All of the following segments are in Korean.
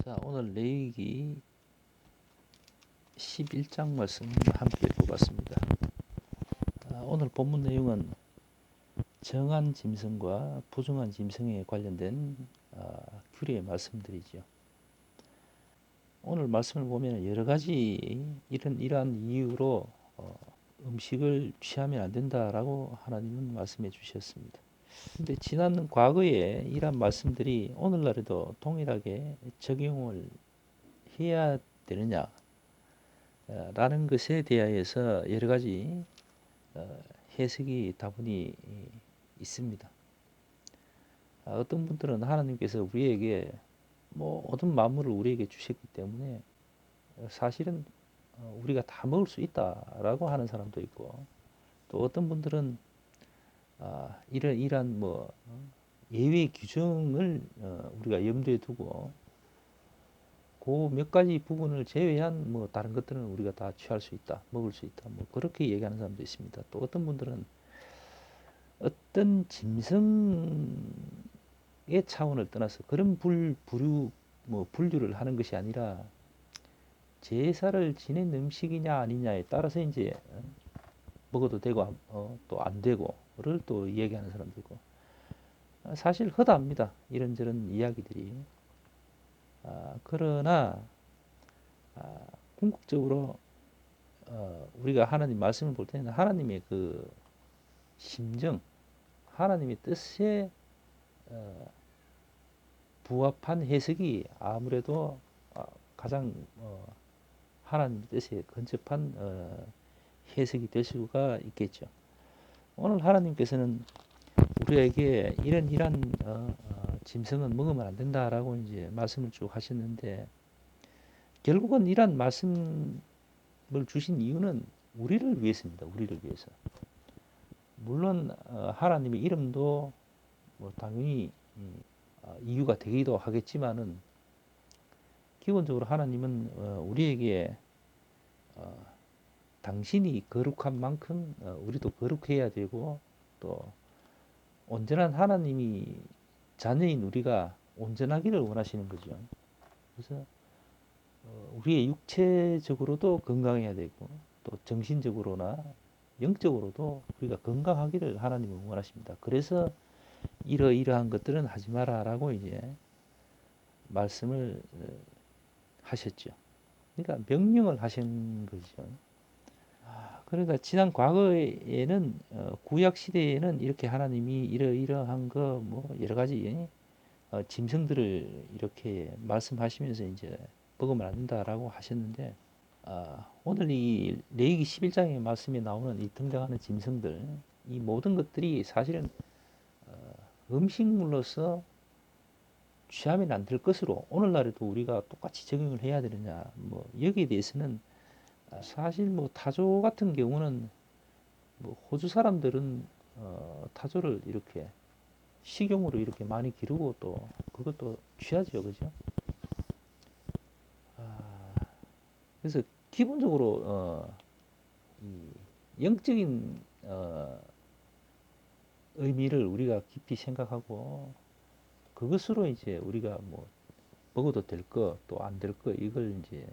자, 오늘 레위기 11장 말씀 함께 읽어봤습니다. 오늘 본문 내용은 정한 짐승과 부정한 짐승에 관련된 규례의 말씀들이죠. 오늘 말씀을 보면 여러 가지 이러한 이유로 음식을 취하면 안 된다라고 하나님은 말씀해 주셨습니다. 근데 지난 과거에 이러한 말씀들이 오늘날에도 동일하게 적용을 해야 되느냐 라는 것에 대하여서 여러 가지 해석이 다분히 있습니다. 어떤 분들은 하나님께서 우리에게 모든 만물을 우리에게 주셨기 때문에 사실은 우리가 다 먹을 수 있다라고 하는 사람도 있고, 또 어떤 분들은 이러한 예외 규정을 우리가 염두에 두고 그 몇 가지 부분을 제외한 다른 것들은 우리가 다 취할 수 있다, 먹을 수 있다, 그렇게 얘기하는 사람도 있습니다. 또 어떤 분들은 어떤 짐승의 차원을 떠나서 그런 분류를 하는 것이 아니라 제사를 지낸 음식이냐 아니냐에 따라서 이제 먹어도 되고 또 안 되고를 또 얘기하는 사람도 있고, 사실 허다합니다. 이런저런 이야기들이. 그러나 궁극적으로 우리가 하나님 말씀을 볼 때는 하나님의 그 심정, 하나님의 뜻에 부합한 해석이 아무래도 가장 하나님의 뜻에 근접한 해석이 될 수가 있겠죠. 오늘 하나님께서는 우리에게 이런 짐승은 먹으면 안 된다라고 이제 말씀을 쭉 하셨는데, 결국은 이런 말씀을 주신 이유는 우리를 위해서입니다. 우리를 위해서. 물론 하나님의 이름도 당연히 이유가 되기도 하겠지만은, 기본적으로 하나님은 우리에게 당신이 거룩한 만큼 우리도 거룩해야 되고, 또 온전한 하나님이 자녀인 우리가 온전하기를 원하시는 거죠. 그래서 우리의 육체적으로도 건강해야 되고, 또 정신적으로나 영적으로도 우리가 건강하기를 하나님은 원하십니다. 그래서 이러이러한 것들은 하지 마라라고 이제 말씀을 하셨죠. 그러니까 명령을 하신 거죠. 그러니까 지난 과거에는 구약 시대에는 이렇게 하나님이 이러이러한 거 여러 가지 짐승들을 이렇게 말씀하시면서 이제 먹으면 안 된다라고 하셨는데, 오늘 이 레위기 11장의 말씀에 나오는 이 등장하는 짐승들, 이 모든 것들이 사실은 음식물로서 취하면 안 될 것으로 오늘날에도 우리가 똑같이 적용을 해야 되느냐, 여기에 대해서는 사실 타조 같은 경우는 호주 사람들은 타조를 이렇게 식용으로 이렇게 많이 기르고 또 그것도 취하죠, 그죠? 그래서 기본적으로 이 영적인 의미를 우리가 깊이 생각하고, 그것으로 이제 우리가 먹어도 될 거 또 안 될 거 이걸 이제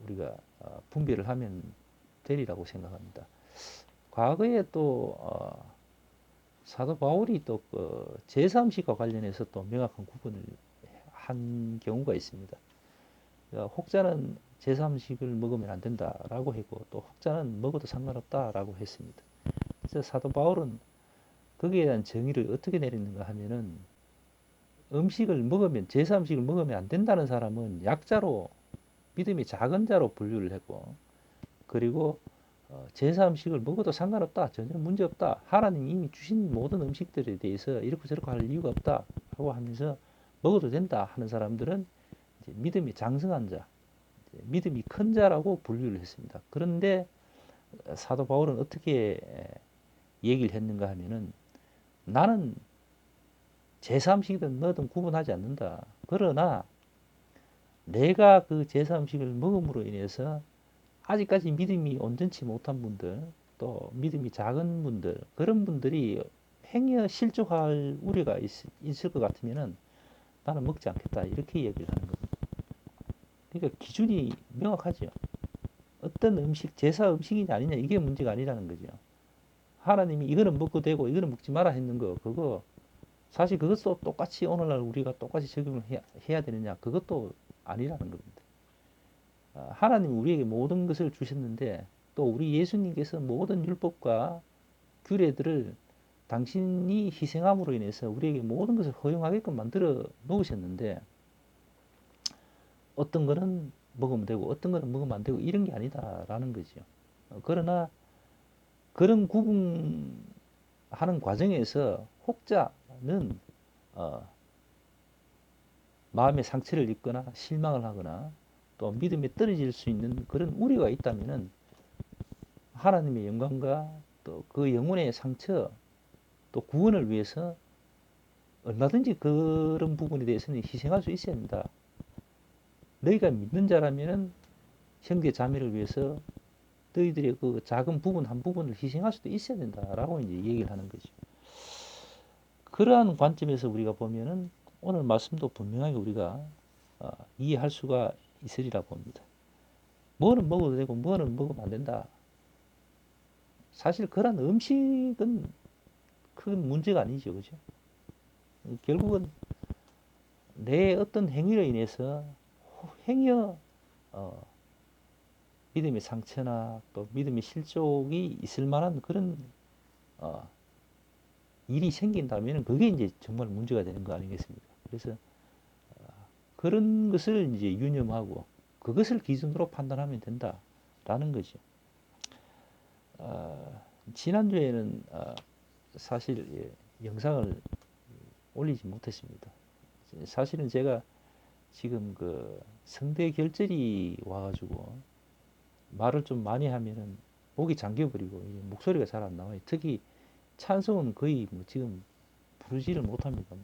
우리가 분별을 하면 되리라고 생각합니다. 과거에 또 사도 바울이 또 그 제사음식과 관련해서 또 명확한 구분을 한 경우가 있습니다. 혹자는 제사음식을 먹으면 안 된다라고 했고, 또 혹자는 먹어도 상관없다라고 했습니다. 그래서 사도 바울은 거기에 대한 정의를 어떻게 내리는가 하면은, 제사 음식을 먹으면 안 된다는 사람은 약자로, 믿음이 작은 자로 분류를 했고, 그리고 제사 음식을 먹어도 상관없다, 전혀 문제없다, 하나님이 이미 주신 모든 음식들에 대해서 이렇게 저렇게 할 이유가 없다 하고 하면서 먹어도 된다 하는 사람들은 이제 믿음이 장성한 자, 믿음이 큰 자라고 분류를 했습니다. 그런데 사도 바울은 어떻게 얘기를 했는가 하면은, 나는 제사 음식이든 뭐든 구분하지 않는다. 그러나 내가 그 제사 음식을 먹음으로 인해서 아직까지 믿음이 온전치 못한 분들, 또 믿음이 작은 분들, 그런 분들이 행여 실족할 우려가 있을 것 같으면은 나는 먹지 않겠다, 이렇게 얘기를 하는 겁니다. 그러니까 기준이 명확하죠. 어떤 음식, 제사 음식이냐 아니냐 이게 문제가 아니라는 거죠. 하나님이 이거는 먹고 되고 이거는 먹지 마라 했는 거 그거 사실 그것도 똑같이 오늘날 우리가 똑같이 적용을 해야 되느냐 그것도 아니라는 겁니다. 하나님 우리에게 모든 것을 주셨는데 또 우리 예수님께서 모든 율법과 규례들을 당신이 희생함으로 인해서 우리에게 모든 것을 허용하게끔 만들어 놓으셨는데 어떤 거는 먹으면 되고 어떤 거는 먹으면 안 되고 이런 게 아니다라는 거죠. 그러나 그런 구분하는 과정에서 혹자는 어, 마음의 상처를 입거나 실망을 하거나 또 믿음에 떨어질 수 있는 그런 우려가 있다면은 하나님의 영광과 또 그 영혼의 상처 또 구원을 위해서 얼마든지 그런 부분에 대해서는 희생할 수 있어야 된다. 너희가 믿는 자라면은 형제 자매를 위해서 너희들의 그 작은 부분 한 부분을 희생할 수도 있어야 된다라고 이제 얘기를 하는 거죠. 그러한 관점에서 우리가 보면은 오늘 말씀도 분명하게 우리가 이해할 수가 있으리라 봅니다. 뭐는 먹어도 되고 뭐는 먹으면 안 된다. 사실 그런 음식은 큰 문제가 아니죠, 그죠? 결국은 내 어떤 행위로 인해서 행여 믿음의 상처나 또 믿음의 실족이 있을 만한 그런 어, 일이 생긴다면 그게 이제 정말 문제가 되는 거 아니겠습니까? 그래서 그런 것을 이제 유념하고 그것을 기준으로 판단하면 된다라는 거죠. 지난주에는 사실 영상을 올리지 못했습니다. 사실은 제가 지금 그 성대 결절이 와가지고 말을 좀 많이 하면은 목이 잠겨버리고 목소리가 잘 안 나와요. 특히 찬송은 거의 뭐 지금 부르지를 못합니다.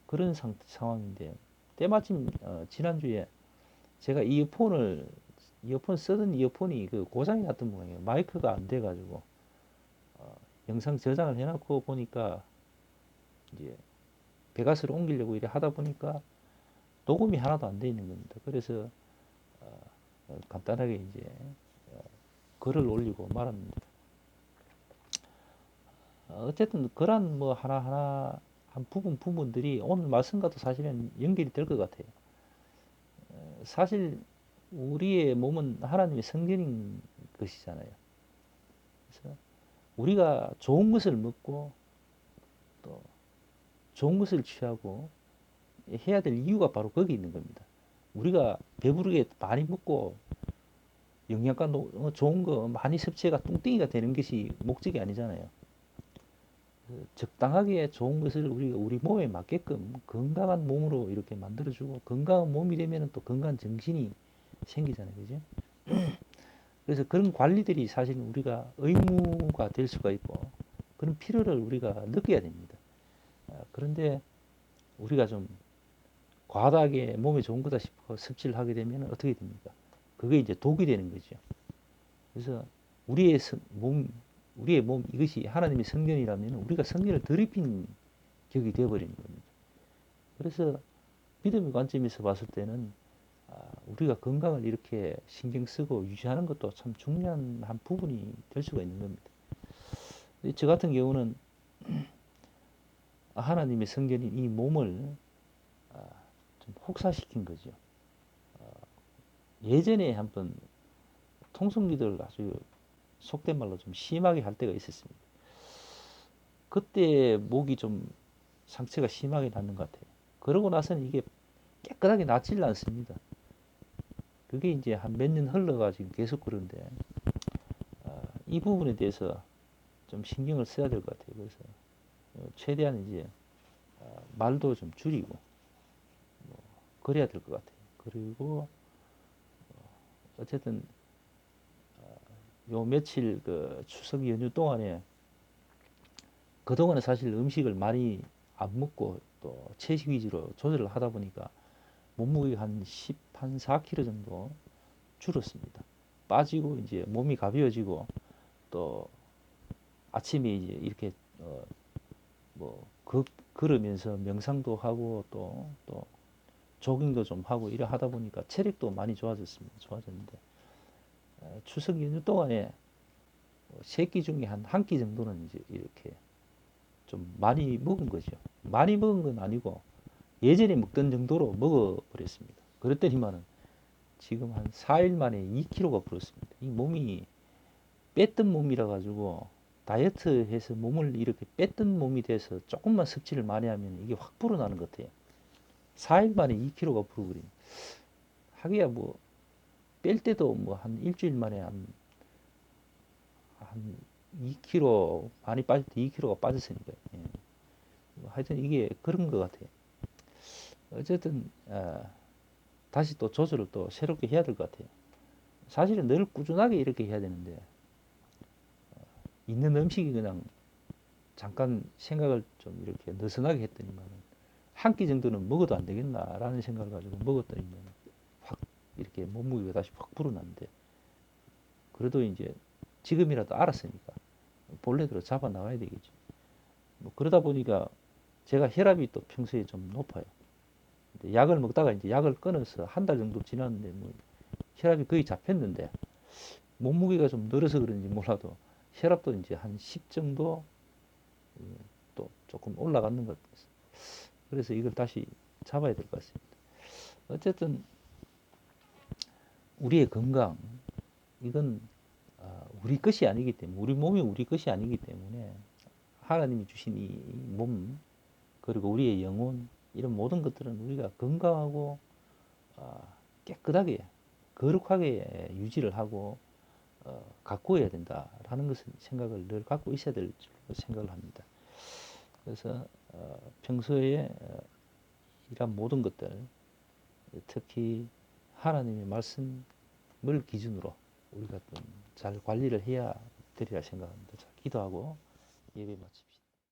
그런 상황인데 때마침 지난주에 제가 이어폰 쓰던 이어폰이 그 고장이 났던 모양이에요. 마이크가 안 돼가지고 영상 저장을 해놓고 보니까 이제 배가스를 옮기려고 이래 하다 보니까 녹음이 하나도 안 돼 있는 겁니다. 그래서 간단하게 이제 글을 올리고 말았는데 어쨌든 그런 뭐 하나하나 한 부분들이 오늘 말씀과도 사실은 연결이 될 것 같아요. 사실 우리의 몸은 하나님의 성전인 것이잖아요. 그래서 우리가 좋은 것을 먹고 또 좋은 것을 취하고 해야 될 이유가 바로 거기 있는 겁니다. 우리가 배부르게 많이 먹고 영양가 좋은 거 많이 섭취해가 뚱땡이가 되는 것이 목적이 아니잖아요. 적당하게 좋은 것을 우리가 우리 몸에 맞게끔 건강한 몸으로 이렇게 만들어주고 건강한 몸이 되면 또 건강한 정신이 생기잖아요. 그죠? 그래서 그런 관리들이 사실 우리가 의무가 될 수가 있고 그런 필요를 우리가 느껴야 됩니다. 그런데 우리가 좀 과다하게 몸에 좋은 거다 싶어 섭취를 하게 되면 어떻게 됩니까? 그게 이제 독이 되는 거죠. 그래서 우리의 우리의 몸 이것이 하나님의 성전이라면 우리가 성전을 더럽힌 격이 되어버리는 겁니다. 그래서 믿음의 관점에서 봤을 때는 우리가 건강을 이렇게 신경 쓰고 유지하는 것도 참 중요한 한 부분이 될 수가 있는 겁니다. 저 같은 경우는 하나님의 성전인 이 몸을 좀 혹사시킨 거죠. 예전에 한번 통성기도를 아주 속된 말로 좀 심하게 할 때가 있었습니다. 그때 목이 좀 상처가 심하게 났는 것 같아요. 그러고 나서는 이게 깨끗하게 낫질 않습니다. 그게 이제 한 몇 년 흘러가지고 계속 그런데 이 부분에 대해서 좀 신경을 써야 될 것 같아요. 그래서 최대한 이제 말도 좀 줄이고 그래야 될 것 같아요. 그리고 어쨌든 요 며칠 그 추석 연휴 동안에 그동안에 사실 음식을 많이 안 먹고 또 채식 위주로 조절을 하다 보니까 몸무게가 한 10, 한 4kg 정도 줄었습니다. 빠지고 이제 몸이 가벼워지고 또 아침에 이제 이렇게 뭐 걸으면서 명상도 하고 또 조깅도 좀 하고 이래 하다 보니까 체력도 많이 좋아졌습니다. 좋아졌는데 추석 연휴 동안에 세 끼 중에 한 끼 정도는 이제 이렇게 좀 많이 먹은 거죠. 많이 먹은 건 아니고 예전에 먹던 정도로 먹어버렸습니다. 그랬더니만은 지금 한 4일 만에 2kg가 불었습니다. 이 몸이 뺐던 몸이라 가지고 다이어트 해서 몸을 이렇게 뺐던 몸이 돼서 조금만 섭취를 많이 하면 이게 확 불어나는 것 같아요. 4일 만에 2kg가 불어버린. 하기야 뭐 뺄 때도 뭐 한 일주일 만에 한 2kg 많이 빠질 때 2kg가 빠졌으니까요. 예. 뭐 하여튼 이게 그런 것 같아요. 어쨌든 다시 또 조절을 또 새롭게 해야 될 것 같아요. 사실은 늘 꾸준하게 이렇게 해야 되는데 있는 음식이 그냥 잠깐 생각을 좀 이렇게 느슨하게 했더니만 한 끼 정도는 먹어도 안 되겠나라는 생각을 가지고 먹었더니만 확 이렇게 몸무게가 다시 확 불어났는데 그래도 이제 지금이라도 알았으니까 본래대로 잡아 나가야 되겠죠. 뭐 그러다 보니까 제가 혈압이 또 평소에 좀 높아요. 근데 약을 먹다가 이제 약을 끊어서 한 달 정도 지났는데 뭐 혈압이 거의 잡혔는데 몸무게가 좀 늘어서 그런지 몰라도 혈압도 이제 한 10 정도 또 조금 올라가는 것 같아요. 그래서 이걸 다시 잡아야 될 것 같습니다. 어쨌든 우리의 건강 이건 우리 것이 아니기 때문에 우리 몸이 우리 것이 아니기 때문에 하나님이 주신 이 몸 그리고 우리의 영혼 이런 모든 것들은 우리가 건강하고 깨끗하게 거룩하게 유지를 하고 가꾸어야 된다라는 것을 생각을 늘 갖고 있어야 될 줄로 생각을 합니다. 그래서 평소에 이런 모든 것들 특히 하나님의 말씀을 기준으로 우리가 좀 잘 관리를 해야 되리라 생각합니다. 자, 기도하고 예배 마칩시다.